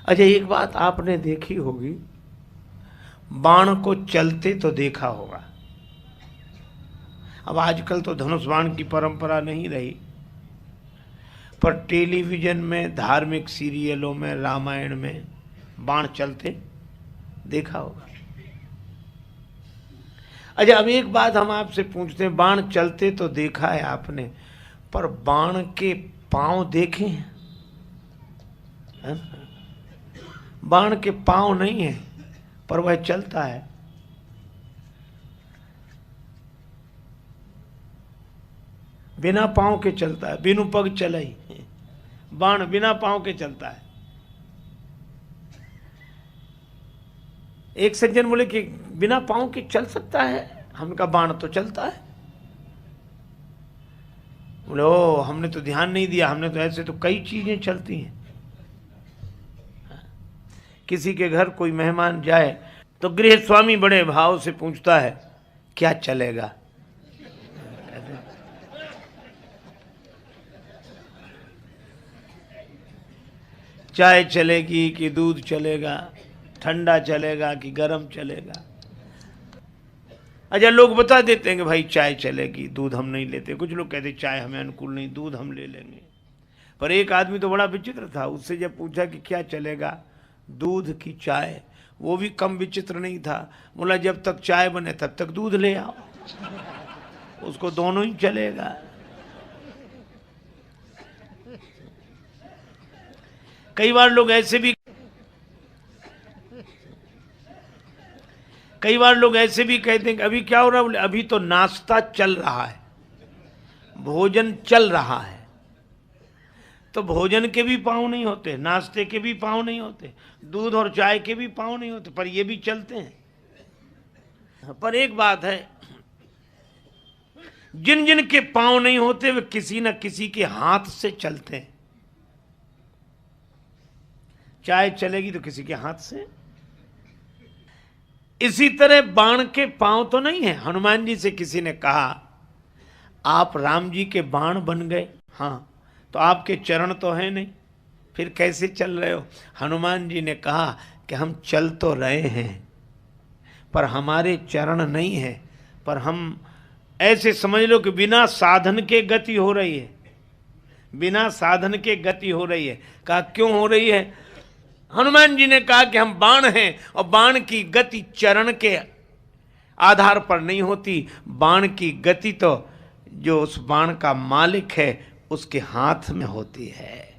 अच्छा, एक बात आपने देखी होगी, बाण को चलते तो देखा होगा। अब आजकल तो धनुष बाण की परंपरा नहीं रही, पर टेलीविजन में, धार्मिक सीरियलों में, रामायण में बाण चलते देखा होगा। अच्छा, अब एक बात हम आपसे पूछते हैं, बाण चलते तो देखा है आपने, पर बाण के पांव देखे हैं? बाण के पांव नहीं है, पर वह चलता है। बिना पांव के चलता है, बिनु पग चलई। बाण बिना पांव के चलता है। एक सज्जन बोले कि बिना पांव के चल सकता है? हमने कहा बाण तो चलता है। बोले ओ, हमने तो ध्यान नहीं दिया, हमने तो ऐसे तो कई चीजें चलती हैं। किसी के घर कोई मेहमान जाए तो गृह स्वामी बड़े भाव से पूछता है, क्या चलेगा? चाय चलेगी कि दूध चलेगा, ठंडा चलेगा कि गर्म चलेगा? अच्छा, लोग बता देते हैं कि भाई चाय चलेगी, दूध हम नहीं लेते। कुछ लोग कहते चाय हमें अनुकूल नहीं, दूध हम ले लेंगे। पर एक आदमी तो बड़ा विचित्र था, उससे जब पूछा कि क्या चलेगा, दूध की चाय, वो भी कम विचित्र नहीं था। बोला जब तक चाय बने तब तक दूध ले आओ, उसको दोनों ही चलेगा। कई बार लोग ऐसे भी कहते हैं कि अभी क्या हो रहा है? बोले अभी तो नाश्ता चल रहा है, भोजन चल रहा है। तो भोजन के भी पांव नहीं होते, नाश्ते के भी पांव नहीं होते, दूध और चाय के भी पांव नहीं होते, पर ये भी चलते हैं। पर एक बात है, जिन जिन के पांव नहीं होते वे किसी न किसी के हाथ से चलते हैं। चाय चलेगी तो किसी के हाथ से। इसी तरह बाण के पांव तो नहीं है। हनुमान जी से किसी ने कहा आप राम जी के बाण बन गए। हाँ, तो आपके चरण तो है नहीं, फिर कैसे चल रहे हो? हनुमान जी ने कहा कि हम चल तो रहे हैं, पर हमारे चरण नहीं है, पर हम ऐसे समझ लो कि बिना साधन के गति हो रही है, बिना साधन के गति हो रही है। कहा क्यों हो रही है? हनुमान जी ने कहा कि हम बाण हैं और बाण की गति चरण के आधार पर नहीं होती, बाण की गति तो जो उस बाण का मालिक है उसके हाथ में होती है।